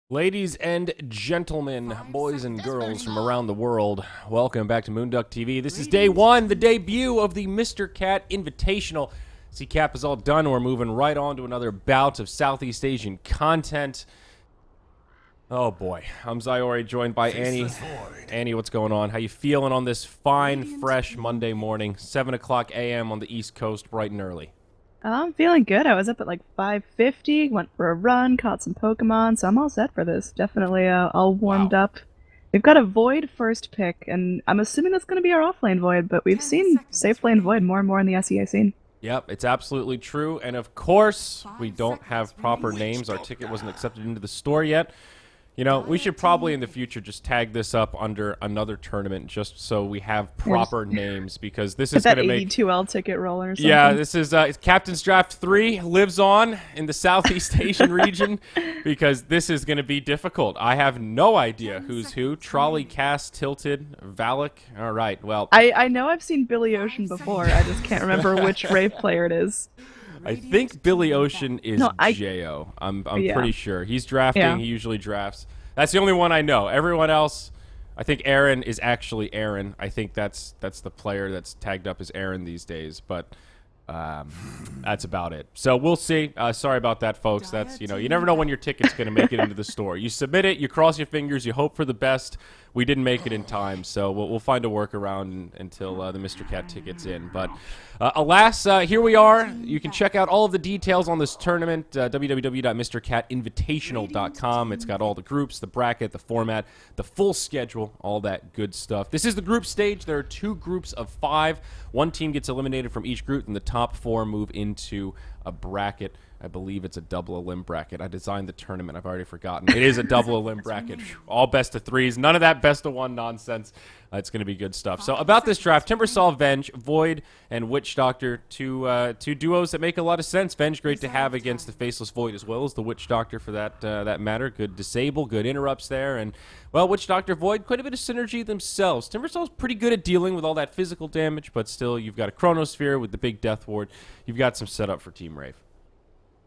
Ladies and gentlemen, boys and girls from around the world, welcome back to moonducktv. This is day one, the debut of the Mr. Cat Invitational. CCAP is all done. We're moving right on to another bout of Southeast Asian content. Oh boy, I'm Zyori, joined by Annie. Annie, what's going on? How you feeling on this fine, fresh Monday morning, 7 o'clock a.m. on the East Coast, bright and early? I'm feeling good. I was up at like 5:50, went for a run, caught some Pokemon, so I'm all set for this. Definitely all warmed Wow. up. We've got a Void first pick, and I'm assuming that's going to be our off-lane Void, but we've seen safe lane Void more and more in the SEA scene. Yep, it's absolutely true. And of course, we don't have proper names. Our ticket wasn't accepted into the store yet. You know, we should probably in the future just tag this up under another tournament just so we have proper names, because this Get is going that to make... 82L ticket rolling or something. Yeah, this is Captain's Draft 3 lives on in the Southeast Asian region, because this is going to be difficult. I have no idea who's who. Trolley, Cast, Tilted, Valak. All right, well... I know I've seen Billy Ocean before. I just can't remember which Rave player it is. I think Billy Ocean is No, J.O. I'm Yeah. pretty sure. He's drafting. Yeah. He usually drafts. That's the only one I know. Everyone else, I think Aaron is actually Aaron. I think that's the player that's tagged up as Aaron these days. But that's about it. So we'll see. Sorry about that, folks. That's, you never know when your ticket's going to make it into the store. You submit it, you cross your fingers, you hope for the best. We didn't make it in time, so we'll find a workaround until the Mr. Cat ticket's in. But alas, here we are. You can check out all of the details on this tournament, www.mrcatinvitational.com. It's got all the groups, the bracket, the format, the full schedule, all that good stuff. This is the group stage. There are 2 groups of 5. One team gets eliminated from each group, and the top 4 move into a bracket. I believe it's a double elim bracket. I designed the tournament. I've already forgotten. It is a double elim bracket. All best of 3s. None of that best of 1 nonsense. It's going to be good stuff. So about this draft, Timbersaw, Venge, Void, and Witch Doctor. Two duos that make a lot of sense. Venge great to have against the Faceless Void, as well as the Witch Doctor for that matter. Good disable, good interrupts there. And, well, Witch Doctor, Void, quite a bit of synergy themselves. Timbersaw's pretty good at dealing with all that physical damage, but still, you've got a Chronosphere with the big Death Ward. You've got some setup for Team Rave.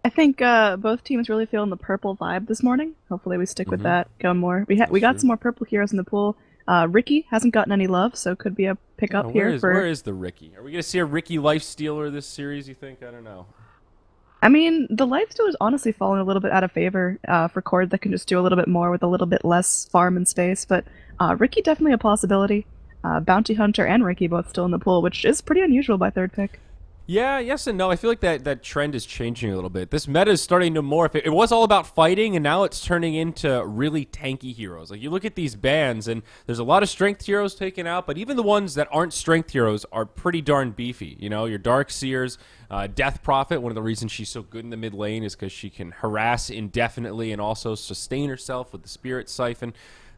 I think both teams really feeling the purple vibe this morning. Hopefully we stick with that, go more. We got some more purple heroes in the pool. Ricky hasn't gotten any love, so could be a pickup here. Where is the Ricky? Are we going to see a Ricky Lifestealer this series, you think? I don't know. I mean, the lifesteal is honestly falling a little bit out of favor for Cord that can just do a little bit more with a little bit less farm and space, but Ricky definitely a possibility. Bounty Hunter and Ricky both still in the pool, which is pretty unusual by third pick. Yeah, yes and no. I feel like that trend is changing a little bit. This meta is starting to morph. It was all about fighting, and now it's turning into really tanky heroes. Like, you look at these bans, and there's a lot of strength heroes taken out, but even the ones that aren't strength heroes are pretty darn beefy. You know, your Dark Seers, Death Prophet, one of the reasons she's so good in the mid lane is because she can harass indefinitely and also sustain herself with the Spirit Siphon.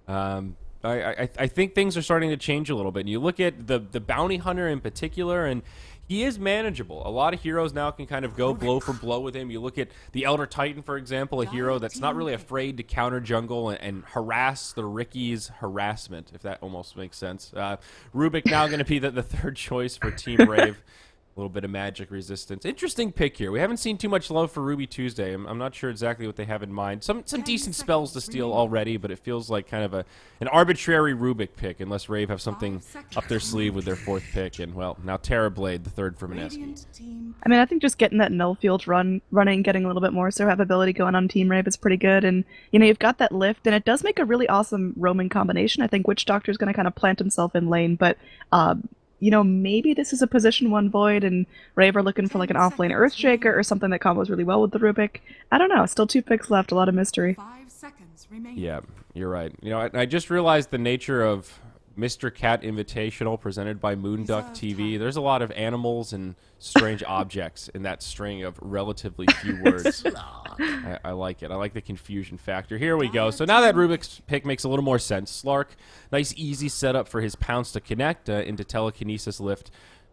I think things are starting to change a little bit. And you look at the Bounty Hunter in particular, and he is manageable. A lot of heroes now can kind of go blow for blow with him. You look at the Elder Titan, for example, a hero that's not really afraid to counter jungle and harass the Ricky's harassment, if that almost makes sense. Rubik now going to be the third choice for Team Rave. A little bit of magic resistance. Interesting pick here. We haven't seen too much love for Ruby Tuesday. I'm not sure exactly what they have in mind. Some decent spells to steal already, but it feels like kind of an arbitrary Rubik pick, unless Rave have something up their sleeve with their 4th pick. And, well, now Terrorblade, the 3rd for Mineski. I mean, I think just getting that null field running, getting a little bit more survivability going on Team Rave is pretty good. And, you've got that lift, and it does make a really awesome roaming combination. I think Witch Doctor's going to kind of plant himself in lane, but maybe this is a position 1 Void and Rave are looking for like an offlane Earthshaker or something that combos really well with the Rubik. I don't know. Still 2 picks left. A lot of mystery. Yeah, you're right. I just realized the nature of Mr. Cat Invitational presented by moonducktv. There's a lot of animals and strange objects in that string of relatively few words. I like it. I like the confusion factor. Here we go. So now that Rubik's pick makes a little more sense. Slark, nice easy setup for his Pounce to connect into Telekinesis Lift.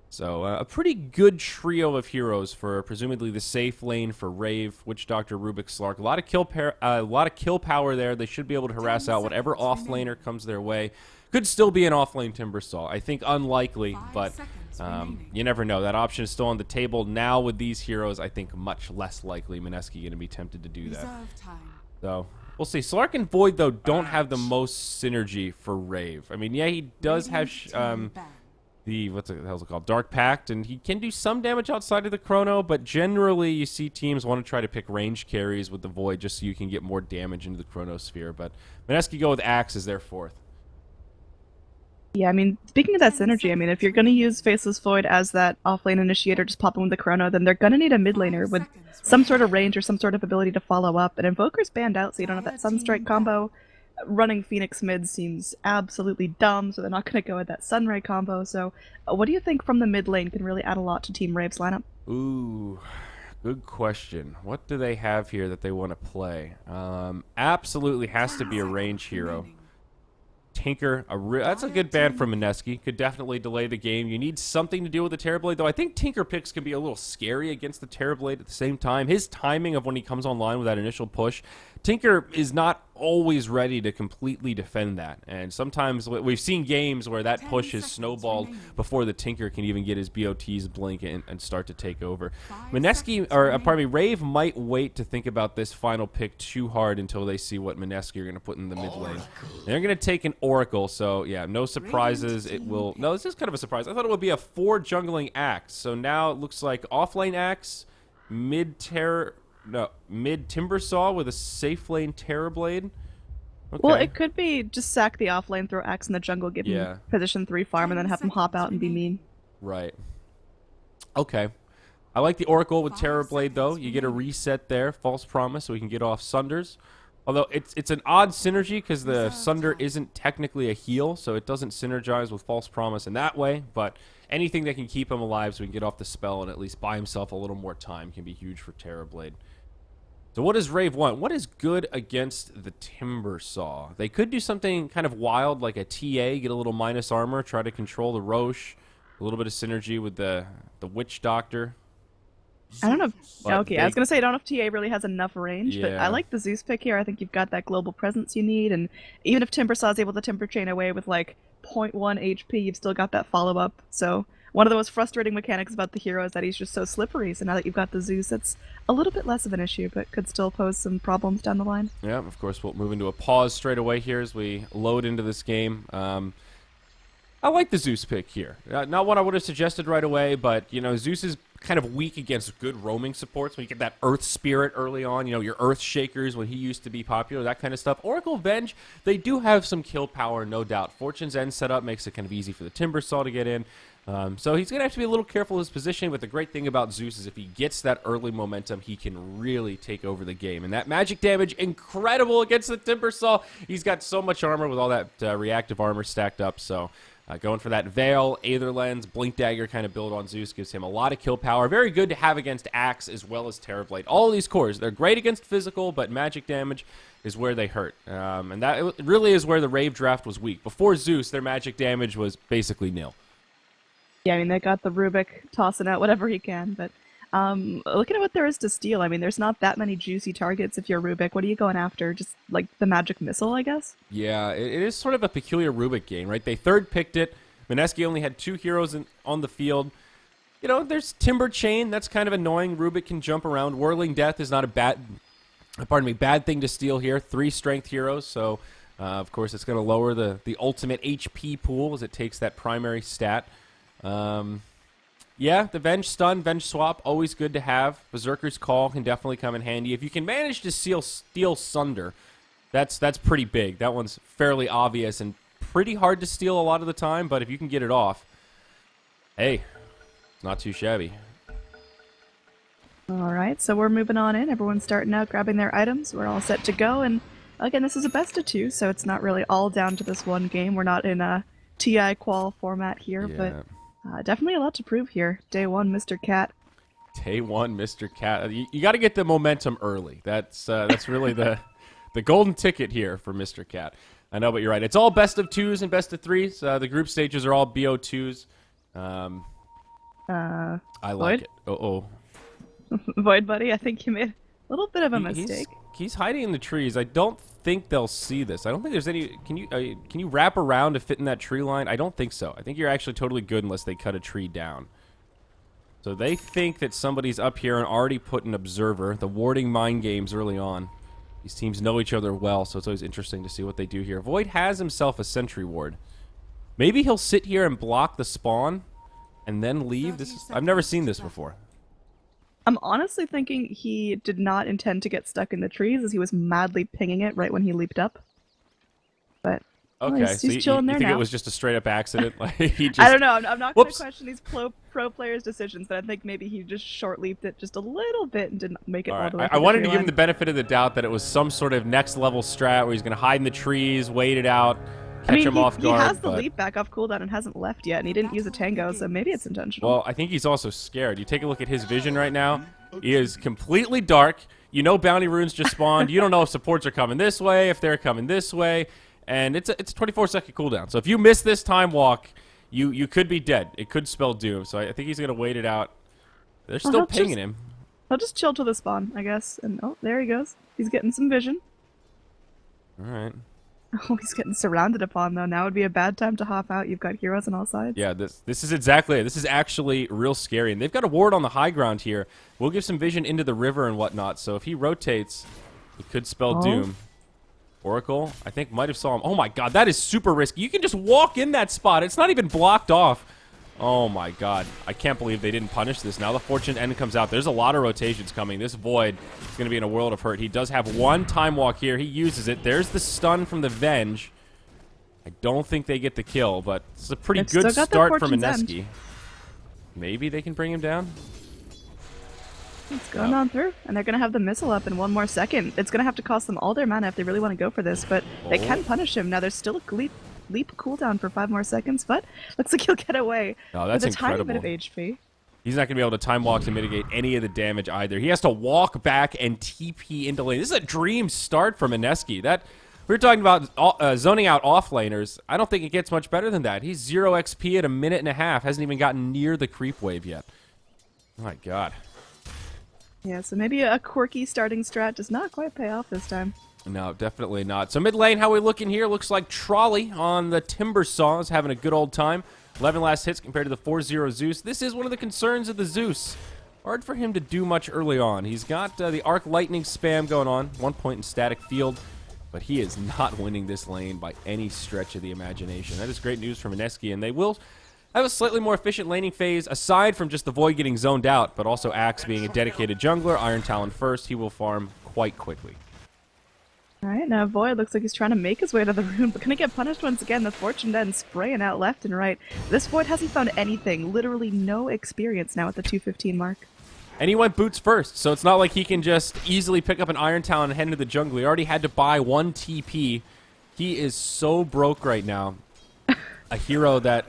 So a pretty good trio of heroes for presumably the safe lane for Rave, Witch Doctor, Rubik, Slark. A lot of kill power there. They should be able to harass out whatever offlaner comes their way. Could still be an offlane Timbersaw. I think unlikely, but you never know. That option is still on the table. Now with these heroes, I think much less likely Mineski going to be tempted to do that. So We'll see. Slark and Void, though, don't have the most synergy for Rave. I mean, yeah, he does have the, what's the hell's it called? Dark Pact, and he can do some damage outside of the Chrono, but generally you see teams want to try to pick range carries with the Void just so you can get more damage into the Chronosphere. But Mineski go with Axe as their fourth. Yeah, I mean, speaking of that synergy, I mean, if you're going to use Faceless Void as that offlane initiator, just pop him with the Chrono, then they're going to need a mid laner with some sort of range or some sort of ability to follow up. And Invoker's banned out, so you don't have that Sunstrike combo. Running Phoenix mid seems absolutely dumb, so they're not going to go with that Sunray combo. So what do you think from the mid lane can really add a lot to Team Rave's lineup? Ooh, good question. What do they have here that they want to play? Absolutely has to be a range hero. Tinker, that's a good ban from Mineski. Could definitely delay the game. You need something to deal with the Terrorblade, though I think Tinker picks can be a little scary against the Terrorblade at the same time. His timing of when he comes online with that initial push, Tinker is not always ready to completely defend that. And sometimes we've seen games where that push is snowballed before the Tinker can even get his BOTs blink and start to take over. Mineski, or pardon me, Rave might wait to think about this final pick too hard until they see what Mineski are going to put in the mid lane. They're going to take an Oracle, so yeah, no surprises. It will. No, this is kind of a surprise. I thought it would be a 4 jungling Axe. So now it looks like offlane Axe, mid Timber Saw with a safe lane Terrorblade. Okay. Well, it could be just sack the offlane, throw Axe in the jungle, give him position 3 farm, and then have him hop out and be mean. Right. Okay. I like the Oracle with Terrorblade, though. You get a reset there. False Promise, so we can get off Sunders. Although it's an odd synergy because the Sunder isn't technically a heal, so it doesn't synergize with False Promise in that way. But anything that can keep him alive so we can get off the spell and at least buy himself a little more time can be huge for Terrorblade. So what does Rave want? What is good against the Timber Saw? They could do something kind of wild like a TA, get a little minus armor, try to control the Roche, a little bit of synergy with the Witch Doctor. I don't know. Okay, I was going to say I don't know if TA really has enough range, but I like the Zeus pick here. I think you've got that global presence you need, and even if Timber Saw is able to Timber Chain away with like 0.1 HP, you've still got that follow-up. So one of the most frustrating mechanics about the hero is that he's just so slippery, so now that you've got the Zeus, it's a little bit less of an issue, but could still pose some problems down the line. Yeah, of course, we'll move into a pause straight away here as we load into this game. I like the Zeus pick here. Not one I would have suggested right away, but, you know, Zeus is kind of weak against good roaming supports. When you get that Earth Spirit early on, you know, your Earth Shakers when he used to be popular, that kind of stuff. Oracle Venge, they do have some kill power, no doubt. Fortune's End setup makes it kind of easy for the Timber Saw to get in. So he's going to have to be a little careful of his position, but the great thing about Zeus is if he gets that early momentum, he can really take over the game. And that magic damage, incredible against the Timber Saw. He's got so much armor with all that reactive armor stacked up, so... going for that Veil, Aether Lens, Blink Dagger kind of build on Zeus gives him a lot of kill power. Very good to have against Axe as well as Terrorblade. All of these cores, they're great against physical, but magic damage is where they hurt. And that really is where the Rave draft was weak. Before Zeus, their magic damage was basically nil. Yeah, I mean, they got the Rubik tossing out whatever he can, but looking at what there is to steal, I mean, there's not that many juicy targets if you're Rubik. What are you going after? Just, like, the magic missile, I guess? Yeah, it is sort of a peculiar Rubik game, right? They third-picked it. Mineski only had 2 heroes on the field. You know, there's Timber Chain. That's kind of annoying. Rubik can jump around. Whirling Death is not a bad thing to steal here. 3 strength heroes, so, of course, it's going to lower the ultimate HP pool as it takes that primary stat. Yeah, the Venge Stun, Venge Swap, always good to have. Berserker's Call can definitely come in handy. If you can manage to steal Sunder, that's pretty big. That one's fairly obvious and pretty hard to steal a lot of the time, but if you can get it off, hey, not too shabby. All right, so we're moving on in. Everyone's starting out, grabbing their items. We're all set to go, and again, this is a best of 2, so it's not really all down to this one game. We're not in a TI qual format here, but... definitely a lot to prove here. Day 1, Mr. Cat. Day 1, Mr. Cat. You got to get the momentum early. That's really the golden ticket here for Mr. Cat. I know, but you're right. It's all best of 2s and best of 3s. The group stages are all BO2s. I like Void? it. Uh-oh. Void, buddy, I think you made a little bit of a mistake. He's hiding in the trees. I don't think they'll see this. I don't think there's any... Can you wrap around to fit in that tree line? I don't think so. I think you're actually totally good unless they cut a tree down. So they think that somebody's up here and already put an observer. The warding mind games early on. These teams know each other well, so it's always interesting to see what they do here. Void has himself a sentry ward. Maybe he'll sit here and block the spawn and then leave. I've never seen this before. I'm honestly thinking he did not intend to get stuck in the trees as he was madly pinging it right when he leaped up. But okay, he's so you chilling there think now. it was just a straight up accident? Like he just, I don't know. I'm not going to Whoops. question these pro players' decisions, but I think maybe he just short leaped it just a little bit and didn't make it all the way. I wanted to give him the benefit of the doubt that it was some sort of next level strat where he's going to hide in the trees, wait it out, catch him off guard. He has the leap back off cooldown and hasn't left yet, and he didn't use a tango, so maybe it's intentional. Well, I think he's also scared. You take a look at his vision right now. He is completely dark. You know bounty runes just spawned. You don't know if supports are coming this way, if they're coming this way. And it's a 24-second cooldown. So if you miss this time walk, you could be dead. It could spell doom. So I think he's going to wait it out. They're still pinging him. He'll just chill till the spawn, I guess. And oh, there he goes. He's getting some vision. All right. Oh, he's getting surrounded upon, though. Now would be a bad time to hop out. You've got heroes on all sides. Yeah, this is exactly it. This is actually real scary. And they've got a ward on the high ground here. We'll give some vision into the river and whatnot. So if he rotates, it could spell doom. Oracle, I think, might have saw him. Oh, my God. That is super risky. You can just walk in that spot. It's not even blocked off. Oh, my God. I can't believe they didn't punish this. Now the Fortune End comes out. There's a lot of rotations coming. This Void is going to be in a world of hurt. He does have one time walk here. He uses it. There's the stun from the Venge. I don't think they get the kill, but it's a pretty good start for Mineski. Maybe they can bring him down. It's going on through, and they're going to have the missile up in one more second. It's going to have to cost them all their mana if they really want to go for this, but they can punish him. Now, there's still a leap cooldown for 5 more seconds, but looks like he'll get away that's with a tiny incredible. bit of HP. He's not going to be able to time walk to mitigate any of the damage either. He has to walk back and TP into lane. This is a dream start for Mineski. We were talking about zoning out off-laners. I don't think it gets much better than that. He's 0 XP at a minute and a half. Hasn't even gotten near the creep wave yet. Oh my God. Yeah, so maybe a quirky starting strat does not quite pay off this time. No, definitely not. So mid lane, how we looking here? Looks like Trolley on the Timber Saw is having a good old time. 11 last hits compared to the 4-0 Zeus. This is one of the concerns of the Zeus. Hard for him to do much early on. He's got the Arc Lightning spam going on. 1 point in static field. But he is not winning this lane by any stretch of the imagination. That is great news for Mineski, and they will have a slightly more efficient laning phase, aside from just the Void getting zoned out, but also Axe being a dedicated jungler. Iron Talon first. He will farm quite quickly. Alright, now Void looks like he's trying to make his way to the rune, but gonna get punished once again. The Fortune End spraying out left and right. This Void hasn't found anything. Literally no experience now at the 215 mark. And he went boots first, so it's not like he can just easily pick up an Iron Talon and head into the jungle. He already had to buy 1 TP. He is so broke right now. A hero that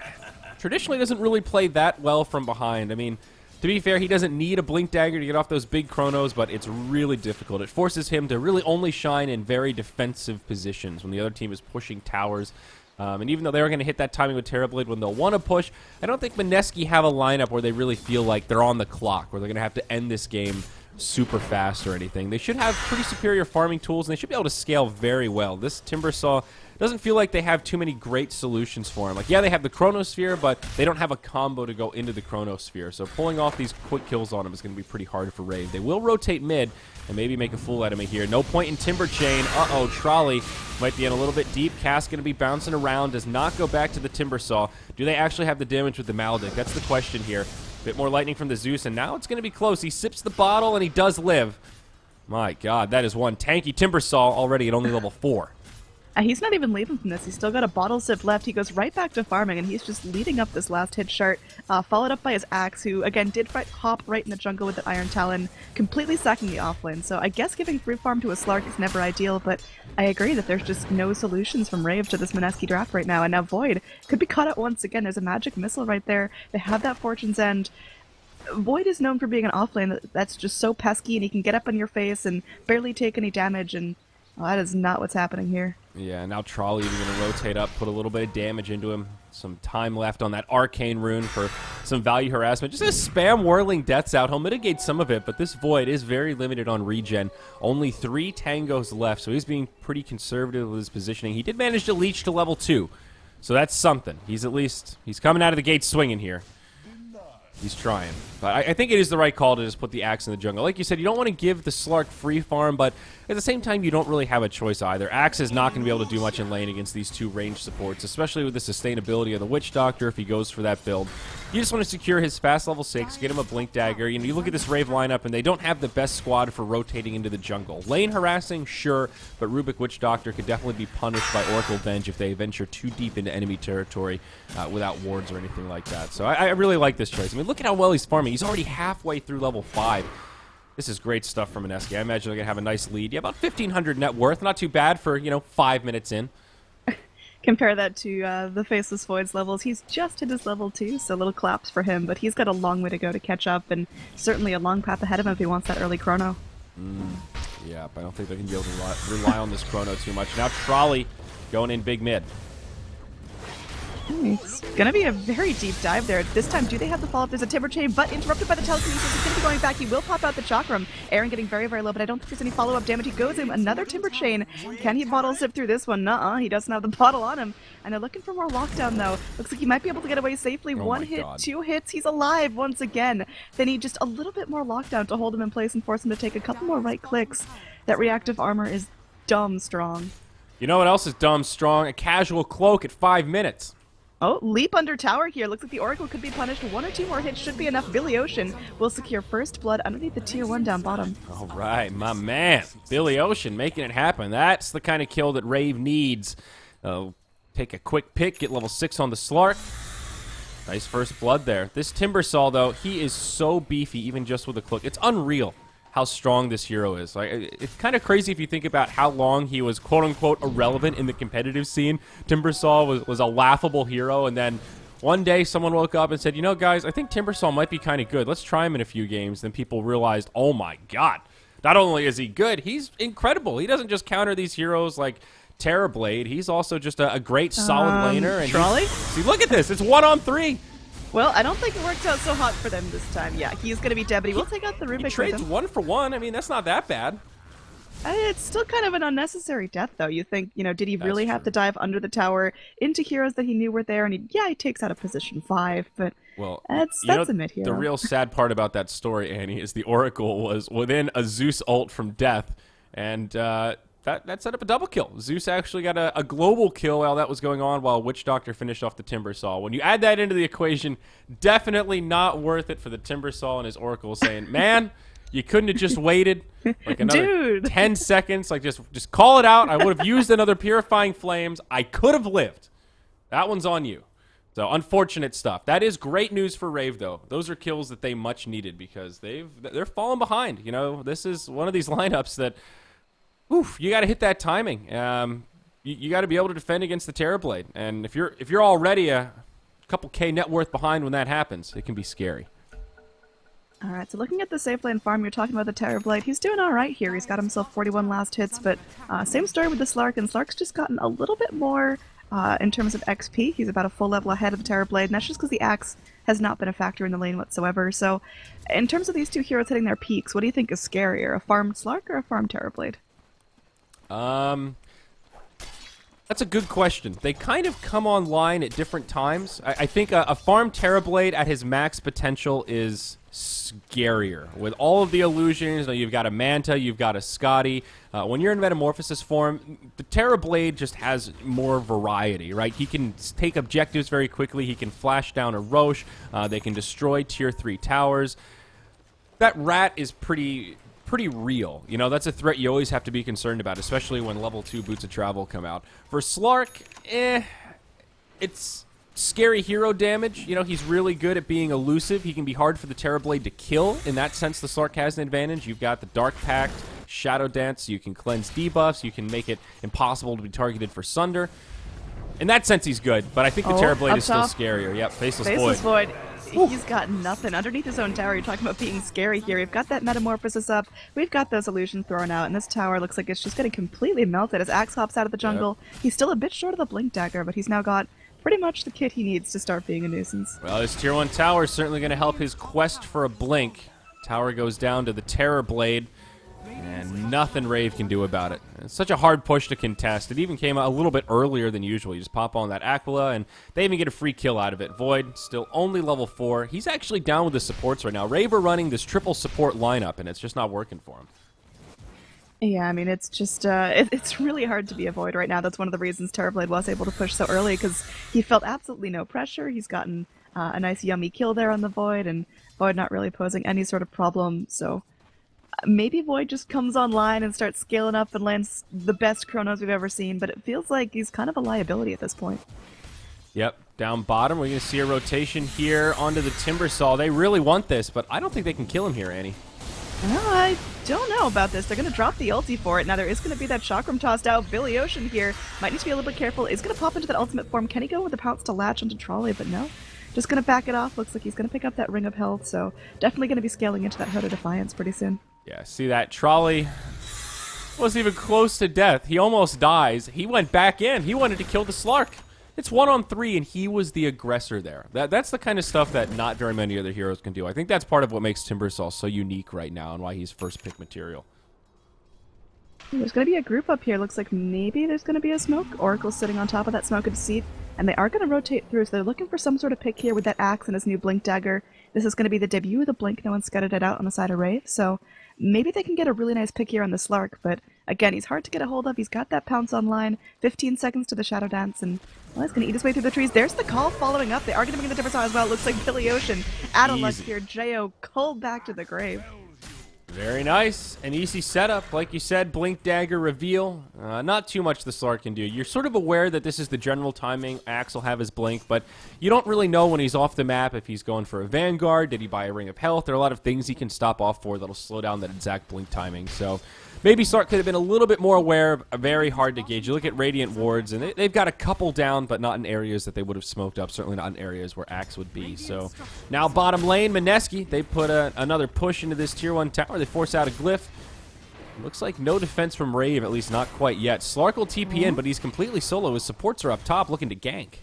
traditionally doesn't really play that well from behind. I mean, to be fair, he doesn't need a Blink Dagger to get off those big chronos, but it's really difficult. It forces him to really only shine in very defensive positions when the other team is pushing towers. And even though they were going to hit that timing with Terrorblade when they'll want to push, I don't think Mineski have a lineup where they really feel like they're on the clock, where they're going to have to end this game super fast or anything. They should have pretty superior farming tools, and they should be able to scale very well. This Timber Saw doesn't feel like they have too many great solutions for him. Like, yeah, they have the Chronosphere, but they don't have a combo to go into the Chronosphere. So pulling off these quick kills on him is going to be pretty hard for Rave. They will rotate mid and maybe make a fool out of me here. No point in Timber Chain. Uh-oh, Trolley might be in a little bit deep. Cass going to be bouncing around, does not go back to the Timber Saw. Do they actually have the damage with the Maledict? That's the question here. Bit more lightning from the Zeus, and now it's going to be close. He sips the bottle, and he does live. My God, that is one tanky Timber Saw already at only level 4. He's not even leaving from this. He's still got a bottle sip left. He goes right back to farming, and he's just leading up this last hit chart, followed up by his Axe, who, again, did hop right in the jungle with the Iron Talon, completely sacking the offlane. So I guess giving free farm to a Slark is never ideal, but I agree that there's just no solutions from Rave to this Mineski draft right now. And now Void could be caught out once again. There's a magic missile right there. They have that Fortune's End. Void is known for being an offlane that's just so pesky, and he can get up in your face and barely take any damage, and well, that is not what's happening here. Yeah, now Trolley even going to rotate up, put a little bit of damage into him. Some time left on that Arcane Rune for some value harassment. Just a spam Whirling Deaths out. He'll mitigate some of it, but this Void is very limited on regen. Only 3 tangos left, so he's being pretty conservative with his positioning. He did manage to leech to level 2, so that's something. He's coming out of the gate swinging here. He's trying. But I think it is the right call to just put the Axe in the jungle. Like you said, you don't want to give the Slark free farm, but at the same time, you don't really have a choice either. Axe is not going to be able to do much in lane against these two ranged supports, especially with the sustainability of the Witch Doctor if he goes for that build. You just want to secure his fast level 6, get him a Blink Dagger. You know, you look at this Rave lineup, and they don't have the best squad for rotating into the jungle. Lane harassing, sure, but Rubik Witch Doctor could definitely be punished by Oracle Venge if they venture too deep into enemy territory without wards or anything like that. So I really like this choice. I mean, look at how well he's farming. He's already halfway through level 5. This is great stuff from Mineski. I imagine they're going to have a nice lead. Yeah, about 1,500 net worth. Not too bad for, 5 minutes in. Compare that to the Faceless Void's levels. He's just hit his level 2, so little claps for him, but he's got a long way to go to catch up, and certainly a long path ahead of him if he wants that early chrono. Yeah, but I don't think they can be able to rely on this chrono too much. Now Trolley going in big mid. It's going to be a very deep dive there. This time, do they have the follow-up? There's a Timber Chain, but interrupted by the telekinesis. He's going to be going back. He will pop out the Chakram. Aaron getting very, very low, but I don't think there's any follow-up damage. He goes in. Another Timber Chain. Can he bottle zip through this one? Nuh-uh. He doesn't have the bottle on him. And they're looking for more lockdown, though. Looks like he might be able to get away safely. One hit, God. 2 hits. He's alive once again. They need just a little bit more lockdown to hold him in place and force him to take a couple more right clicks. That reactive armor is dumb strong. You know what else is dumb strong? A casual cloak at 5 minutes. Oh, leap under tower here. Looks like the Oracle could be punished. 1 or 2 more hits should be enough. Billy Ocean will secure first blood underneath the tier 1 down bottom. All right, my man. Billy Ocean making it happen. That's the kind of kill that Rave needs. Take a quick pick, get level 6 on the Slark. Nice first blood there. This Timbersaw, though, he is so beefy even just with a cloak. It's unreal how strong this hero is. Like, it's kind of crazy if you think about how long he was quote-unquote irrelevant in the competitive scene. Timbersaw was a laughable hero, and then one day someone woke up and said, you know, guys, I think Timbersaw might be kind of good. Let's try him in a few games. Then people realized, oh my god, not only is he good, he's incredible. He doesn't just counter these heroes like Terrorblade. He's also just a great solid laner. And Trolley? See, look at this. It's 1-on-3. Well, I don't think it worked out so hot for them this time. Yeah, he's going to be dead, but he will take out the Rubik. He trades 1 for 1. I mean, that's not that bad. It's still kind of an unnecessary death, though. You think, did he really have to dive under the tower into heroes that he knew were there? And he takes out a position 5, but well, that's a mid-hero. The real sad part about that story, Annie, is the Oracle was within a Zeus ult from death, and that set up a double kill. Zeus actually got a global kill while that was going on, while Witch Doctor finished off the Timbersaw. When you add that into the equation, definitely not worth it for the Timbersaw and his Oracle saying, man, you couldn't have just waited like another 10 seconds. Like, just call it out. I would have used another Purifying Flames. I could have lived. That one's on you. So, unfortunate stuff. That is great news for Rave, though. Those are kills that they much needed because they're falling behind. This is one of these lineups that, oof, you got to hit that timing. You got to be able to defend against the Terrorblade. And if you're already a couple K net worth behind when that happens, it can be scary. All right, so looking at the safe lane farm, you're talking about the Terrorblade. He's doing all right here. He's got himself 41 last hits, but same story with the Slark, and Slark's just gotten a little bit more in terms of XP. He's about a full level ahead of the Terrorblade, and that's just because the Axe has not been a factor in the lane whatsoever. So in terms of these two heroes hitting their peaks, what do you think is scarier, a farmed Slark or a farmed Terrorblade? That's a good question. They kind of come online at different times. I think a farm Terrorblade at his max potential is scarier. With all of the illusions, you've got a Manta, you've got a Scotty. When you're in Metamorphosis form, the Terrorblade just has more variety, right? He can take objectives very quickly. He can flash down a Roche. They can destroy tier 3 towers. That rat is pretty real. That's a threat you always have to be concerned about, especially when level 2 Boots of Travel come out. For Slark, it's scary hero damage. He's really good at being elusive. He can be hard for the Terrorblade to kill. In that sense, the Slark has an advantage. You've got the Dark Pact, Shadow Dance. You can cleanse debuffs. You can make it impossible to be targeted for Sunder. In that sense, he's good, but I think the Terrorblade is still scarier. Yep, Faceless Void. He's got nothing. Underneath his own tower, you're talking about being scary here. We've got that Metamorphosis up. We've got those illusions thrown out, and this tower looks like it's just getting completely melted as Axe hops out of the jungle. Yep. He's still a bit short of the Blink Dagger, but he's now got pretty much the kit he needs to start being a nuisance. Well, his tier 1 tower is certainly going to help his quest for a Blink. Tower goes down to the Terrorblade. And nothing Rave can do about it. It's such a hard push to contest. It even came out a little bit earlier than usual. You just pop on that Aquila, and they even get a free kill out of it. Void, still only level 4. He's actually down with the supports right now. Rave are running this triple support lineup, and it's just not working for him. Yeah, I mean, it's just, it's really hard to be a Void right now. That's one of the reasons Terrorblade was able to push so early, because he felt absolutely no pressure. He's gotten a nice yummy kill there on the Void, and Void not really posing any sort of problem, so maybe Void just comes online and starts scaling up and lands the best chronos we've ever seen, but it feels like he's kind of a liability at this point. Yep, down bottom, we're going to see a rotation here onto the Timbersaw. They really want this, but I don't think they can kill him here, Annie. No, I don't know about this. They're going to drop the ulti for it. Now, there is going to be that Chakram tossed out. Billy Ocean here might need to be a little bit careful. Is going to pop into that ultimate form. Can he go with the pounce to latch onto Trolley? But no. Just going to back it off. Looks like he's going to pick up that Ring of Health, so definitely going to be scaling into that Hood of Defiance pretty soon. Yeah, see that? Trolley wasn't even close to death. He almost dies. He went back in. He wanted to kill the Slark. It's 1-on-3, and he was the aggressor there. That's the kind of stuff that not very many other heroes can do. I think that's part of what makes Timbersaw so unique right now and why he's first pick material. There's going to be a group up here. Looks like maybe there's going to be a smoke. Oracle's sitting on top of that smoke of deceit, and they are going to rotate through, so they're looking for some sort of pick here with that axe and his new Blink Dagger. This is going to be the debut of the Blink. No one scouted it out on the side of Rave, so maybe they can get a really nice pick here on the Slark, but again, he's hard to get a hold of. He's got that pounce online, 15 seconds to the Shadow Dance, and well, he's going to eat his way through the trees. There's the call following up. They are going to bring in the Timbersaw as well. It looks like Billy Ocean out of luck here. Jo culled back to the grave. Very nice. An easy setup. Like you said, Blink Dagger reveal. Not too much the Slark can do. You're sort of aware that this is the general timing. Axe will have his Blink, but you don't really know when he's off the map if he's going for a Vanguard. Did he buy a Ring of Health? There are a lot of things he can stop off for that'll slow down that exact Blink timing. So maybe Slark could have been a little bit more aware. Very hard to gauge. You look at Radiant Wards, and they've got a couple down, but not in areas that they would have smoked up. Certainly not in areas where Axe would be. So now bottom lane, Mineski. They put another push into this tier 1 tower. They force out a Glyph. Looks like no defense from Rave, at least not quite yet. Slark will TP in, but he's completely solo. His supports are up top looking to gank.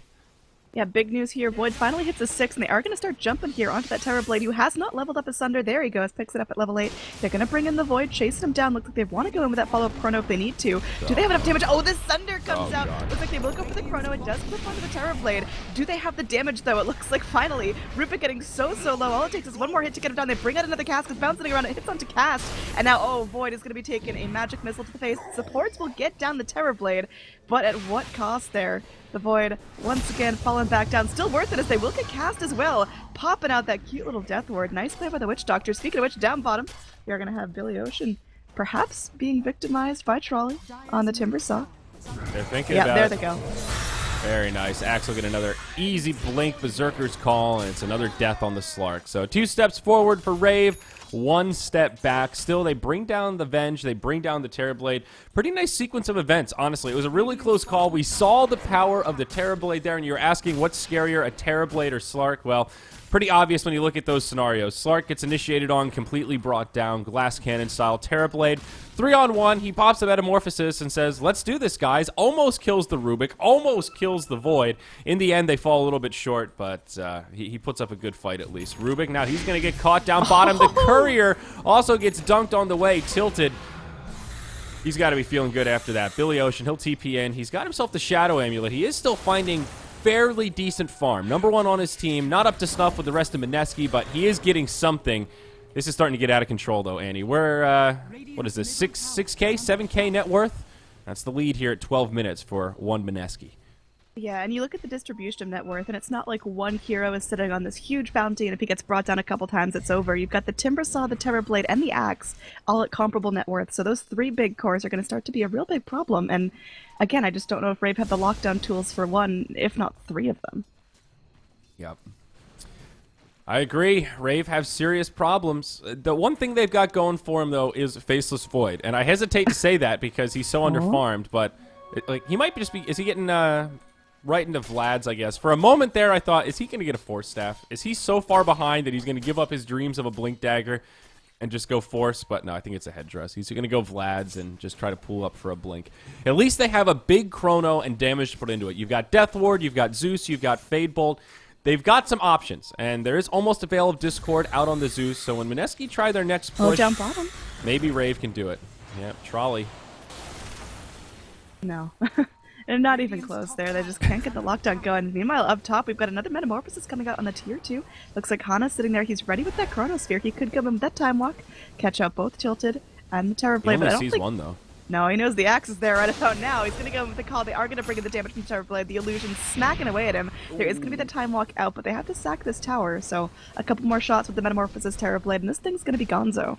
Yeah, big news here. Void finally hits a 6, and they are going to start jumping here onto that Terrorblade, who has not leveled up his Sunder. There he goes, picks it up at level 8. They're going to bring in the Void, chasing him down. Looks like they want to go in with that follow-up Chrono if they need to. Do they have enough damage? Oh, the Sunder comes out. God. Looks like they will go for the Chrono. It does clip onto the Terrorblade. Do they have the damage, though? It looks like finally, Rupert getting so low. All it takes is one more hit to get him down. They bring out another cast. It's bouncing around. It hits onto cast. And now, oh, Void is going to be taking a magic missile to the face. Supports will get down the Terrorblade, but at what cost there? The Void, once again, falling back down. Still worth it as they will get cast as well. Popping out that cute little Death Ward. Nice play by the Witch Doctor. Speaking of which, down bottom, we are going to have Billy Ocean perhaps being victimized by Trolley on the Timbersaw. They're thinking about there it. they go. Very nice. Axe will get another easy Blink Berserker's Call, and it's another death on the Slark. So 2 steps forward for Rave, 1 step back. Still, they bring down the Venge. They bring down the Terrorblade. Pretty nice sequence of events, honestly. It was a really close call. We saw the power of the Terrorblade there, and you were asking what's scarier, a Terrorblade or Slark? Well, pretty obvious when you look at those scenarios. Slark gets initiated on, completely brought down, glass cannon style. Terrorblade, 3-on-1. He pops a Metamorphosis and says, let's do this, guys. Almost kills the Rubik, almost kills the Void. In the end, they fall a little bit short, but he puts up a good fight at least. Rubik, now he's going to get caught down bottom. The Courier also gets dunked on the way, tilted. He's got to be feeling good after that. Billy Ocean, he'll TP in. He's got himself the Shadow Amulet. He is still finding fairly decent farm. Number 1 on his team. Not up to snuff with the rest of Mineski, but he is getting something. This is starting to get out of control, though, Annie. We're, what is this, 6K, 7K net worth? That's the lead here at 12 minutes for one Mineski. Yeah, and you look at the distribution of net worth, and it's not like one hero is sitting on this huge bounty, and if he gets brought down a couple times, it's over. You've got the Timbersaw, the Terrorblade, and the Axe, all at comparable net worth. So those 3 big cores are going to start to be a real big problem. And again, I just don't know if Rave have the lockdown tools for 1, if not 3 of them. Yep. I agree. Rave have serious problems. The one thing they've got going for him, though, is Faceless Void. And I hesitate to say that because he's so underfarmed, but like he might just be... Is he getting... right into Vlad's, I guess. For a moment there, I thought, is he going to get a Force Staff? Is he so far behind that he's going to give up his dreams of a Blink Dagger and just go Force? But no, I think it's a Headdress. He's going to go Vlad's and just try to pull up for a Blink. At least they have a big Chrono and damage to put into it. You've got Death Ward, you've got Zeus, you've got Fade Bolt. They've got some options, and there is almost a Veil of Discord out on the Zeus, so when Mineski try their next push... Oh, down bottom. Maybe Rave can do it. Yep, trolley. No. And not even close there. They just can't get the lockdown going. Meanwhile, up top, we've got another Metamorphosis coming out on the tier 2. Looks like Hana's sitting there. He's ready with that Chronosphere. He could give him that Time Walk, catch out both Tilted and the Terror Blade. He But I only don't sees think... one, though. No, he knows the axe is there right about now. He's going to go with the call. They are going to bring in the damage from Terror Blade. The illusion smacking away at him. There is going to be the Time Walk out, but they have to sack this tower. So a couple more shots with the Metamorphosis Terror Blade, and this thing's going to be gonzo.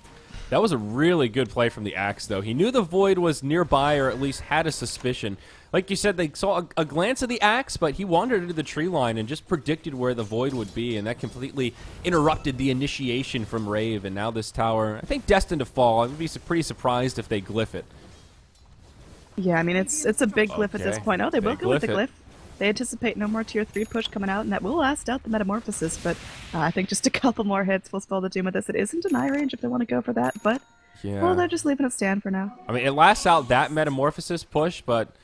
That was a really good play from the Axe, though. He knew the Void was nearby, or at least had a suspicion. Like you said, they saw a glance of the Axe, but he wandered into the tree line and just predicted where the Void would be, and that completely interrupted the initiation from Rave. And now this tower, I think, destined to fall. I would be pretty surprised if they glyph it. Yeah, I mean, it's a big glyph at this point. Oh, they will go with the glyph. It. They anticipate no more tier 3 push coming out, and that will last out the Metamorphosis, but I think just a couple more hits will spell the doom with this. It is in deny range if they want to go for that, but well, they're just leaving it stand for now. I mean, it lasts out that Metamorphosis push, but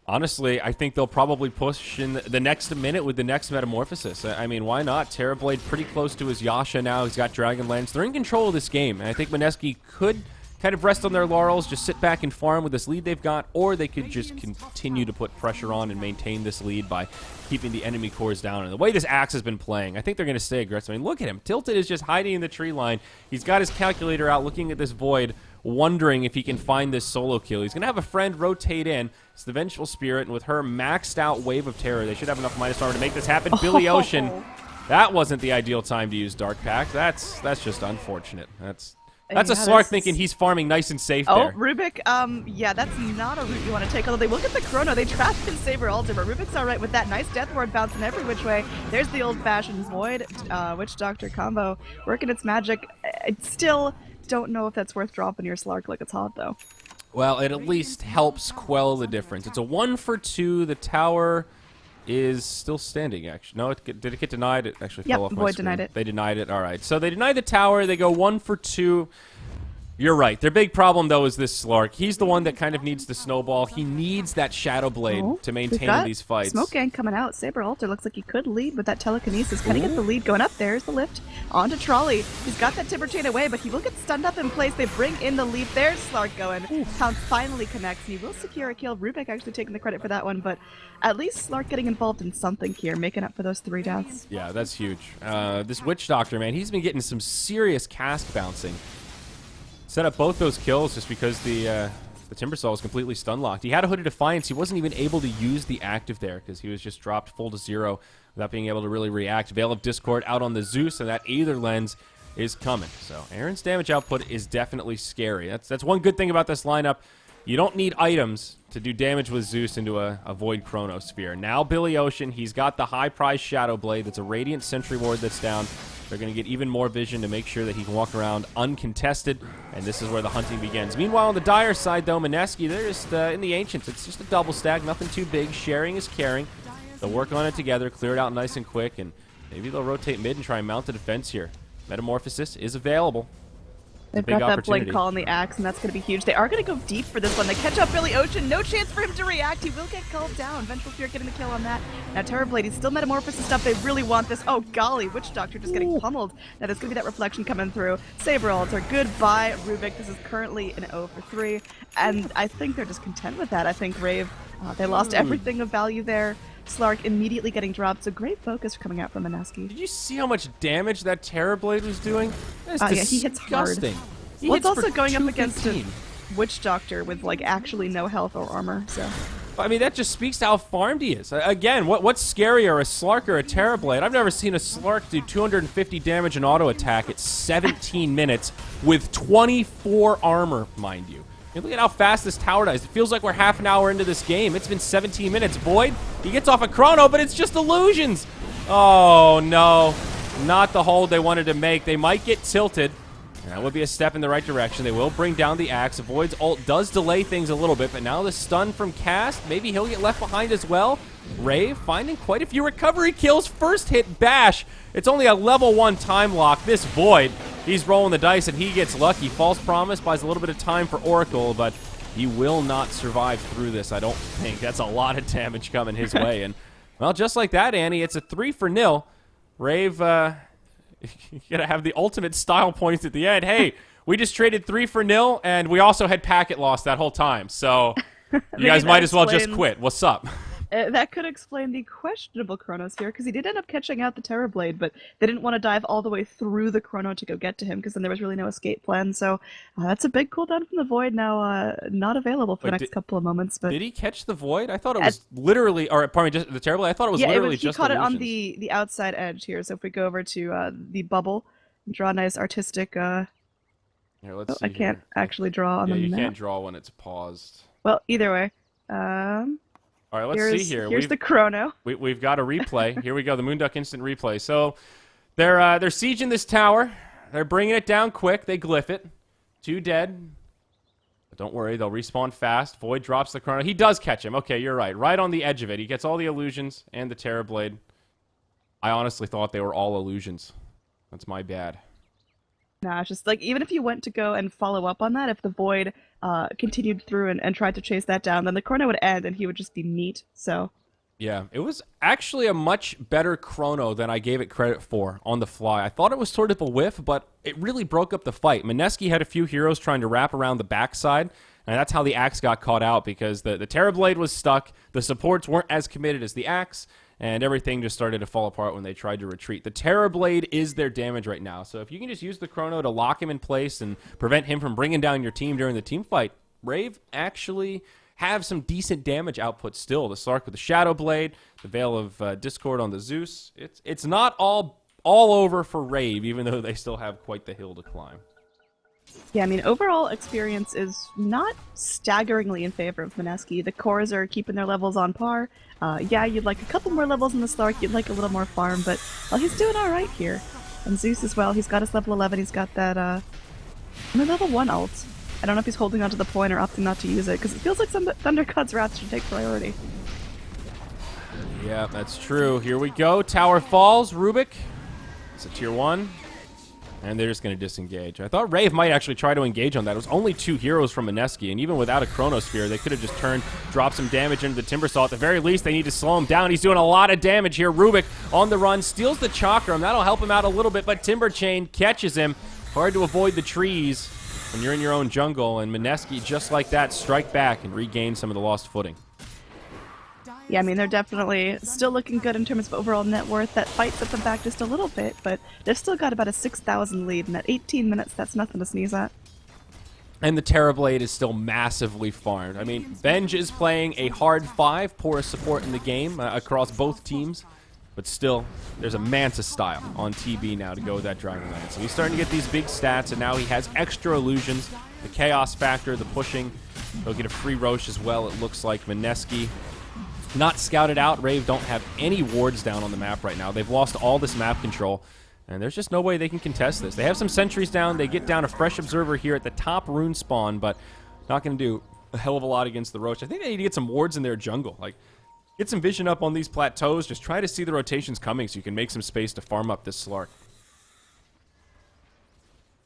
honestly, I think they'll probably push in the next minute with the next Metamorphosis. I mean, why not? Terrorblade pretty close to his Yasha now. He's got Dragonlance. They're in control of this game, and I think Mineski could kind of rest on their laurels, just sit back and farm with this lead they've got, or they could just continue to put pressure on and maintain this lead by keeping the enemy cores down. And the way this Axe has been playing, I think they're going to stay aggressive. I mean, look at him. Tilted is just hiding in the tree line. He's got his calculator out looking at this Void, wondering if he can find this solo kill. He's going to have a friend rotate in. It's the Vengeful Spirit, and with her maxed out Wave of Terror, they should have enough Minus Armor to make this happen. Billy Ocean, that wasn't the ideal time to use Dark Pact. That's just unfortunate. That's a Slark thinking he's farming nice and safe there. Oh, Rubik, yeah, that's not a route you want to take, although they will get the Chrono. They trapped in Saber Altar, but Rubik's alright with that nice Death Ward bouncing every which way. There's the old-fashioned Void Witch Doctor combo working its magic. I still don't know if that's worth dropping your Slark like it's hot, though. Well, it at least helps quell the difference. It's a 1 for 2. The tower is still standing, actually. No, did it get denied? It actually fell off my Void screen. denied it. They denied it. All right. So they denied the tower. They go 1 for 2. You're right. Their big problem, though, is this Slark. He's the one that kind of needs the snowball. He needs that Shadow Blade to maintain these fights. Smoke Gang coming out. Saber Altar looks like he could lead with that telekinesis. Can he get the lead going up? There's the lift onto Trolley. He's got that Timber Chain away, but he will get stunned up in place. They bring in the lead. There's Slark going. Pounce finally connects. He will secure a kill. Rubik actually taking the credit for that one, but at least Slark getting involved in something here, making up for those 3 deaths. Yeah, that's huge. This Witch Doctor, man, he's been getting some serious cast bouncing. Set up both those kills just because the Timbersaw was completely stun locked. He had a Hooded Defiance. He wasn't even able to use the active there because he was just dropped full to 0 without being able to really react. Veil of Discord out on the Zeus, and that Aether Lens is coming. So Aaron's damage output is definitely scary. That's one good thing about this lineup. You don't need items to do damage with Zeus into a Void Chronosphere. Now Billy Ocean, he's got the high prize Shadow Blade. That's a Radiant Sentry Ward that's down. They're going to get even more vision to make sure that he can walk around uncontested, and this is where the hunting begins. Meanwhile, on the Dire side, though, Mineski, they're just in the Ancients. It's just a double stack, nothing too big. Sharing is caring. They'll work on it together, clear it out nice and quick, and maybe they'll rotate mid and try and mount a defense here. Metamorphosis is available. They've got that blink call on the Axe, and that's going to be huge. They are going to go deep for this one. They catch up Billy Ocean. No chance for him to react. He will get called down. Vengeful Spirit getting the kill on that. Now Terrorblade, he's still Metamorphosis stuff. They really want this. Oh, golly. Witch Doctor just getting pummeled. Now there's going to be that reflection coming through. Saber Altar. Goodbye, Rubik. This is currently an 0 for 3. And I think they're just content with that. I think Rave, they lost everything of value there. Slark immediately getting dropped, so great focus coming out from Mineski. Did you see how much damage that Terrorblade was doing? That's disgusting. Yeah, he hits hard. Well, it's also going up against a Witch Doctor with, like, actually no health or armor, so... I mean, that just speaks to how farmed he is. Again, what's scarier, a Slark or a Terrorblade? I've never seen a Slark do 250 damage in auto attack at 17 minutes with 24 armor, mind you. Look at how fast this tower dies. It feels like we're half an hour into this game. It's been 17 minutes. Void, he gets off a chrono, but it's just illusions. Oh, no. Not the hold they wanted to make. They might get tilted. That would be a step in the right direction. They will bring down the Axe. Void's ult does delay things a little bit, but now the stun from Cast, maybe he'll get left behind as well. Rave finding quite a few recovery kills. First hit Bash. It's only a level 1 time lock. This Void, he's rolling the dice and he gets lucky. False Promise buys a little bit of time for Oracle, but he will not survive through this, I don't think. That's a lot of damage coming his way. And, well, just like that, Annie, it's a 3-0. Rave, you gotta have the ultimate style points at the end. Hey, we just traded 3 for 0, and we also had packet loss that whole time. So you Maybe guys that might as well just explains- quit. What's up? That could explain the questionable Chronos here, because he did end up catching out the Terrorblade, but they didn't want to dive all the way through the Chrono to go get to him, because then there was really no escape plan. So that's a big cooldown from the Void now, not available for the next couple of moments. But Did he catch the Void? I thought it was literally, or pardon me, just the Terrorblade. I thought it was literally he just caught it on illusions. the outside edge here. So if we go over to the bubble, draw a nice artistic. Here, let's see I can't here. actually draw on Yeah, the you map. can't draw when it's paused. Well, either way. All right, let's see here. Here's the Chrono. We've got a replay. Here we go, the Moonduck instant replay. So they're sieging this tower. They're bringing it down quick. They glyph it. 2 dead. But don't worry, they'll respawn fast. Void drops the Chrono. He does catch him. Okay, you're right. Right on the edge of it. He gets all the illusions and the Terrorblade. I honestly thought they were all illusions. That's my bad. Nah, it's just like, even if you went to go and follow up on that, if the Void continued through and tried to chase that down, then the Chrono would end and he would just be meat. So Yeah, it was actually a much better Chrono than I gave it credit for on the fly. I thought it was sort of a whiff, but it really broke up the fight. Mineski had a few heroes trying to wrap around the backside, and that's how the Axe got caught out, because the Terrorblade was stuck, the supports weren't as committed as the Axe, and everything just started to fall apart when they tried to retreat. The Terrorblade is their damage right now, so if you can just use the Chrono to lock him in place and prevent him from bringing down your team during the team fight, Rave actually have some decent damage output still. The Slark with the Shadow Blade, the Veil of Discord on the Zeus. It's not all over for Rave, even though they still have quite the hill to climb. yeah, I mean, overall experience is not staggeringly in favor of Mineski. The cores are keeping their levels on par. Yeah, you'd like a couple more levels in the Slark, you'd like a little more farm, but well, he's doing alright here. And Zeus as well, he's got his level 11, he's got that level 1 ult. I don't know if he's holding onto the point or opting not to use it, because it feels like some Thunder God's Wrath should take priority. Yeah, that's true. Here we go. Tower falls. Rubik. It's a tier 1. And they're just going to disengage. I thought Rave might actually try to engage on that. It was only 2 heroes from Mineski, and even without a Chronosphere, they could have just turned, dropped some damage into the Timbersaw. At the very least, they need to slow him down. He's doing a lot of damage here. Rubik on the run, steals the Chakram. That'll help him out a little bit, but Timber Chain catches him. Hard to avoid the trees when you're in your own jungle, and Mineski, just like that, strike back and regain some of the lost footing. Yeah, I mean, they're definitely still looking good in terms of overall net worth. That fight set them back just a little bit, but they've still got about a 6,000 lead, and at 18 minutes, that's nothing to sneeze at. And the Terrorblade is still massively farmed. I mean, Benj is playing a hard 5, poorest support in the game across both teams. But still, there's a Manta style on TB now to go with that Dragon Lance. So he's starting to get these big stats, and now he has extra illusions. The Chaos Factor, the pushing. He'll get a free Roche as well, it looks like. Mineski not scouted out. Rave don't have any wards down on the map right now. They've lost all this map control, and there's just no way they can contest this. They have some sentries down. They get down a fresh observer here at the top rune spawn, but not going to do a hell of a lot against the Roche. I think they need to get some wards in their jungle. Like, get some vision up on these plateaus. Just try to see the rotations coming so you can make some space to farm up this Slark.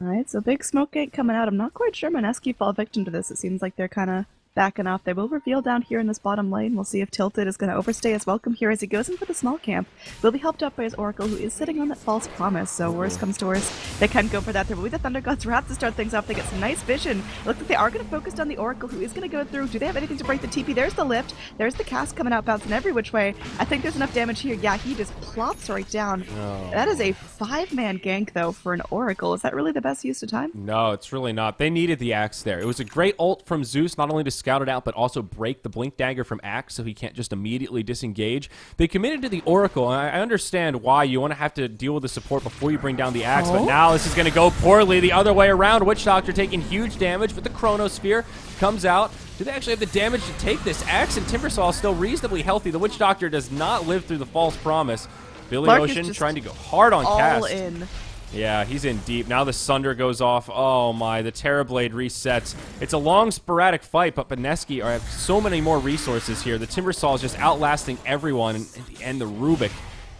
Alright, so big smoke gate coming out. I'm not quite sure Mineski fall victim to this. It seems like they're kind of backing off. They will reveal down here in this bottom lane. We'll see if Tilted is going to overstay his welcome here as he goes in for the small camp. Will be helped out by his Oracle, who is sitting on that false promise, so worst comes to worst, they can go for that. There will be the Thunder God's Wrath to start things off. They get some nice vision. It looks like they are going to focus on the Oracle, who is going to go through. Do they have anything to break the TP? There's the lift. There's the cast coming out, bouncing every which way. I think there's enough damage here. Yeah, he just plops right down. Oh. That is a 5-man gank, though, for an Oracle. Is that really the best use of time? No, it's really not. They needed the Axe there. It was a great ult from Zeus, not only to scout it out, but also break the Blink Dagger from Axe so he can't just immediately disengage. They committed to the Oracle, and I understand why you want to have to deal with the support before you bring down the Axe, but now this is going to go poorly the other way around. Witch Doctor taking huge damage, but the Chronosphere comes out. Do they actually have the damage to take this? Axe and Timbersaw is still reasonably healthy. The Witch Doctor does not live through the false promise. Billy Clark Ocean trying to go hard on all cast. in. Yeah, he's in deep. Now the Sunder goes off. Oh my, the Terrorblade resets. It's a long, sporadic fight, but Mineski have so many more resources here. The Timbersaw is just outlasting everyone, and the Rubik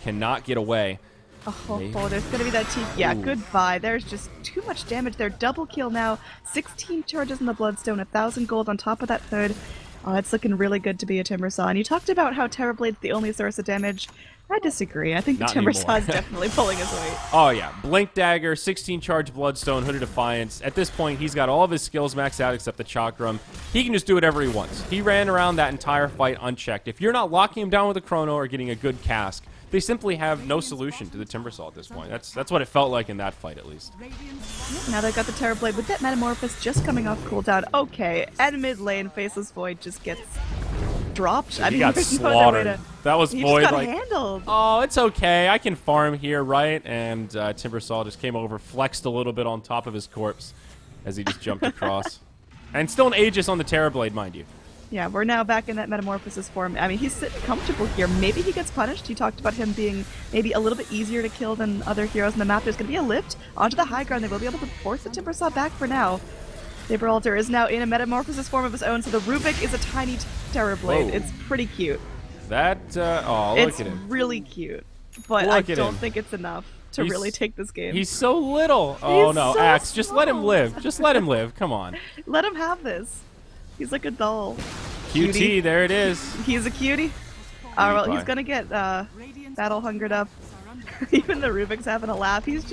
cannot get away. Oh, there's going to be that TP. Yeah, goodbye. There's just too much damage there. Double kill now. 16 charges in the Bloodstone, 1,000 gold on top of that hood. Oh, it's looking really good to be a Timbersaw. And you talked about how Terrorblade's the only source of damage. I disagree. I think the Not Timbersaw anymore. is definitely pulling his weight. Oh, yeah. Blink Dagger, 16 charge Bloodstone, Hooded Defiance. At this point, he's got all of his skills maxed out except the Chakram. He can just do whatever he wants. He ran around that entire fight unchecked. If you're not locking him down with a Chrono or getting a good cask, they simply have no solution to the Timbersaw at this point. That's what it felt like in that fight, at least. Now they've got the Terrorblade with that Metamorphosis just coming off cooldown. Okay, and mid lane, Faceless Void just gets dropped. He got there's no other way slaughtered. to- That was He Void just got like, handled. oh, it's okay. I can farm here, right? And Timbersaw just came over, flexed a little bit on top of his corpse as he just jumped across. And still an Aegis on the Terrorblade, mind you. Yeah, we're now back in that Metamorphosis form. I mean, he's sitting comfortable here. Maybe he gets punished. He talked about him being maybe a little bit easier to kill than other heroes in the map. There's going to be a lift onto the high ground. They will be able to force the Timbersaw back for now. Saberalter is now in a Metamorphosis form of his own, so the Rubik is a tiny Terrorblade. Whoa. It's pretty cute. That, oh, look It's at him. really cute, but Look I at don't him. think it's enough to He's- really take this game. He's so little. Oh, He's no. so Axe, just let him small. live. Just let him live. Come on. Let him have this. He's like a doll. QT, Cutie. there it is. He's a cutie. Well, he's Bye. gonna get battle hungered up. Even the Rubik's having a laugh. He's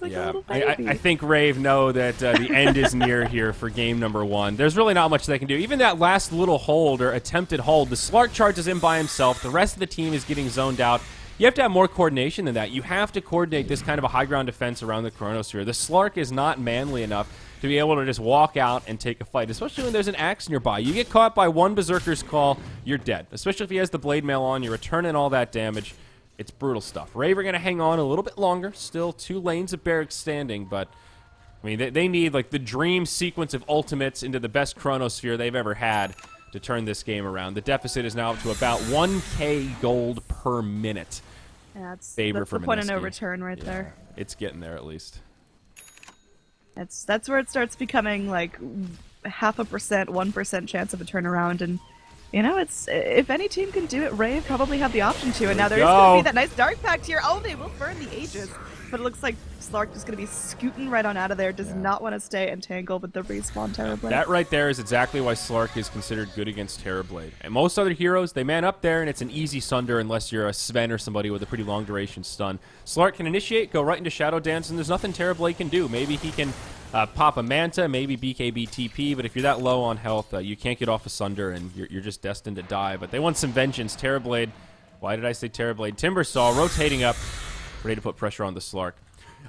like a Yeah, little I baby. think Rave know that the end is near here for game number 1. There's really not much they can do. Even that last little hold or attempted hold, the Slark charges in by himself. The rest of the team is getting zoned out. You have to have more coordination than that. You have to coordinate this kind of a high ground defense around the Chronosphere. The Slark is not manly enough to be able to just walk out and take a fight, especially when there's an axe nearby. You get caught by one Berserker's Call, you're dead. Especially if he has the Blade Mail on, you're returning all that damage. It's brutal stuff. Rave are going to hang on a little bit longer. Still 2 lanes of barracks standing, but I mean, they need like the dream sequence of ultimates into the best Chronosphere they've ever had to turn this game around. The deficit is now up to about 1k gold per minute. Yeah, that's Favor the for point of no Mineski. return right there. It's getting there at least. That's where it starts becoming like 0.5%, 1% chance of a turnaround, and you know, it's if any team can do it, Rave probably have the option to. And now there is going to be that nice Dark Pact here. Oh, they will burn the Aegis, but it looks like Slark is going to be scooting right on out of there. Does not want to stay entangled with the respawn Terrorblade. That right there is exactly why Slark is considered good against Terrorblade. And most other heroes, they man up there and it's an easy sunder unless you're a Sven or somebody with a pretty long duration stun. Slark can initiate, go right into Shadow Dance, and there's nothing Terrorblade can do. Maybe he can pop a Manta, maybe BKB TP, but if you're that low on health, you can't get off a Sunder and you're just destined to die. But they want some vengeance. Terrorblade, why did I say Terrorblade? Timbersaw rotating up, ready to put pressure on the Slark.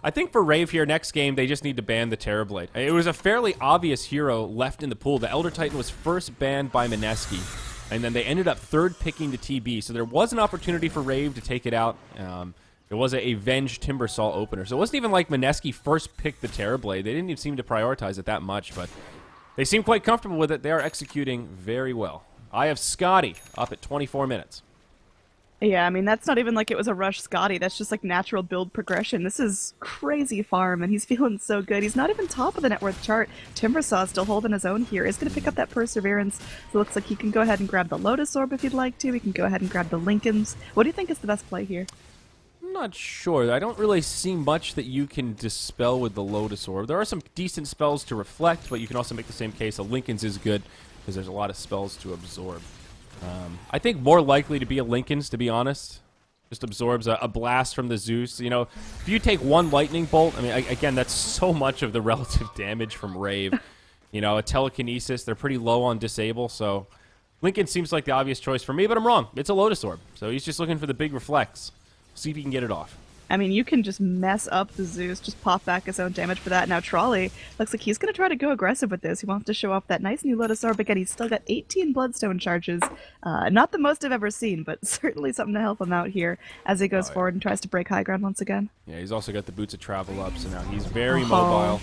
I think for Rave here, next game, they just need to ban the Terrorblade. It was a fairly obvious hero left in the pool. The Elder Titan was first banned by Mineski, and then they ended up third picking the TB. So there was an opportunity for Rave to take it out. It was a Venge Timbersaw opener. So it wasn't even like Mineski first picked the Terrorblade. They didn't even seem to prioritize it that much, but they seem quite comfortable with it. They are executing very well. I have Scotty up at 24 minutes. Yeah, I mean, that's not even like it was a rush Scotty. That's just like natural build progression. This is crazy farm, and he's feeling so good. He's not even top of the net worth chart. Timbersaw still holding his own here. He's going to pick up that Perseverance. So it looks like he can go ahead and grab the Lotus Orb if he'd like to. He can go ahead and grab the Lincolns. What do you think is the best play here? I'm not sure. I don't really see much that you can dispel with the Lotus Orb. There are some decent spells to reflect, but you can also make the same case. A Lincoln's is good because there's a lot of spells to absorb. I think more likely to be a Lincoln's, to be honest. Just absorbs a blast from the Zeus. You know, if you take one lightning bolt, I mean, again, that's so much of the relative damage from Rave. You know, a telekinesis, they're pretty low on disable, so Lincoln seems like the obvious choice for me, but I'm wrong. It's a Lotus Orb, so he's just looking for the big reflects. See if he can get it off. I mean, you can just mess up the Zeus, just pop back his own damage for that. Now, Trolley looks like he's going to try to go aggressive with this. He wants to show off that nice new Lotus Orb. Again, he's still got 18 Bloodstone charges. Not the most I've ever seen, but certainly something to help him out here as he goes forward and tries to break high ground once again. Yeah, he's also got the Boots of Travel up, so now he's very mobile.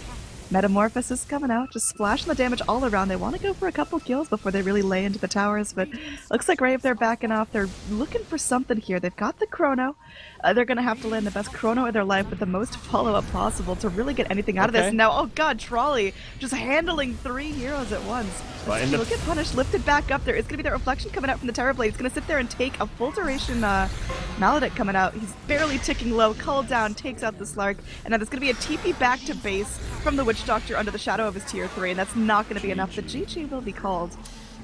Metamorphosis coming out, just splashing the damage all around. They want to go for a couple kills before they really lay into the towers, but looks like Rave, they're backing off. They're looking for something here. They've got the Chrono. They're going to have to land the best Chrono of their life with the most follow-up possible to really get anything out of this. Now, oh god, Trolley just handling 3 heroes at once. He'll get punished, lifted back up. There is going to be that reflection coming out from the Terrorblade. He's going to sit there and take a full duration Maledict coming out. He's barely ticking low. Cull down, takes out the Slark. And now there's going to be a TP back to base from the Witch Doctor under the shadow of his tier 3, and that's not going to be enough. The GG will be called.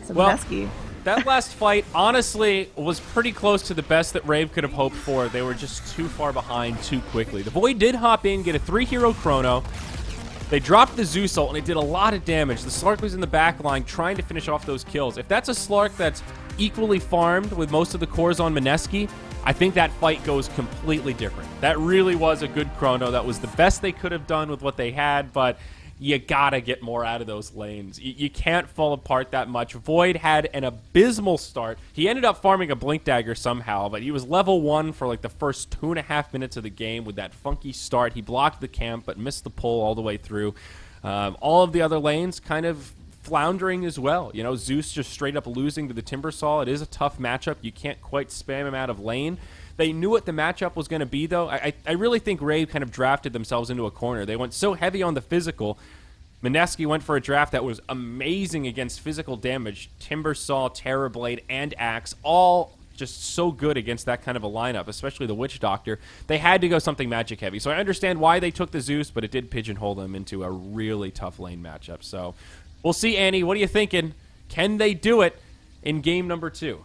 So Well, Mineski. That last fight, honestly, was pretty close to the best that Rave could have hoped for. They were just too far behind too quickly. The Void did hop in, get a 3-hero chrono. They dropped the Zeus ult, and it did a lot of damage. The Slark was in the back line trying to finish off those kills. If that's a Slark that's equally farmed with most of the cores on Mineski, I think that fight goes completely different. That really was a good chrono. That was the best they could have done with what they had, but you gotta get more out of those lanes. You can't fall apart that much. Void had an abysmal start. He ended up farming a Blink Dagger somehow, but he was level 1 for like the first 2.5 minutes of the game with that funky start. He blocked the camp, but missed the pull all the way through. All of the other lanes kind of floundering as well. You know, Zeus just straight up losing to the Timbersaw. It is a tough matchup. You can't quite spam him out of lane. They knew what the matchup was going to be, though. I really think Rave kind of drafted themselves into a corner. They went so heavy on the physical. Mineski went for a draft that was amazing against physical damage. Timbersaw, Terrorblade, and Axe, all just so good against that kind of a lineup, especially the Witch Doctor. They had to go something magic heavy. So I understand why they took the Zeus, but it did pigeonhole them into a really tough lane matchup. So we'll see, Annie. What are you thinking? Can they do it in game number 2?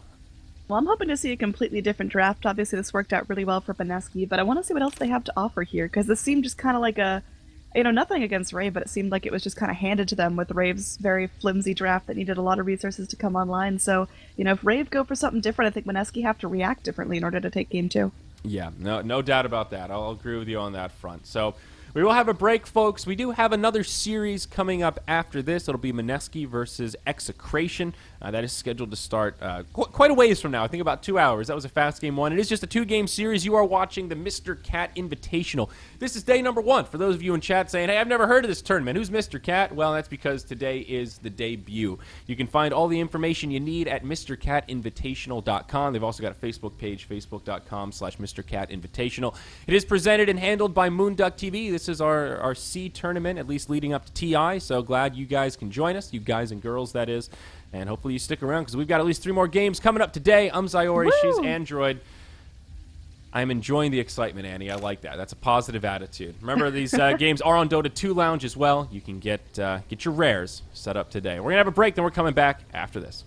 Well, I'm hoping to see a completely different draft. Obviously, this worked out really well for Mineski, but I want to see what else they have to offer here, because this seemed just kind of like a, nothing against Rave, but it seemed like it was just kind of handed to them with Rave's very flimsy draft that needed a lot of resources to come online. So, if Rave go for something different, I think Mineski have to react differently in order to take game 2. Yeah, no doubt about that. I'll agree with you on that front. So we will have a break, folks. We do have another series coming up after this. It'll be Mineski versus Execration. That is scheduled to start quite a ways from now. I think about 2 hours. That was a fast game 1. It is just a 2-game series. You are watching the Mr. Cat Invitational. This is day number 1. For those of you in chat saying, hey, I've never heard of this tournament. Who's Mr. Cat? Well, that's because today is the debut. You can find all the information you need at MrCatInvitational.com. They've also got a Facebook page, facebook.com/MrCatInvitational. It is presented and handled by moonducktv. This is our C tournament, at least leading up to TI. So glad you guys can join us, you guys and girls, that is. And hopefully you stick around, because we've got at least 3 more games coming up today. I'm Zyori. She's Android. I'm enjoying the excitement, Annie. I like that. That's a positive attitude. Remember, these games are on Dota 2 Lounge as well. You can get your rares set up today. We're going to have a break, then we're coming back after this.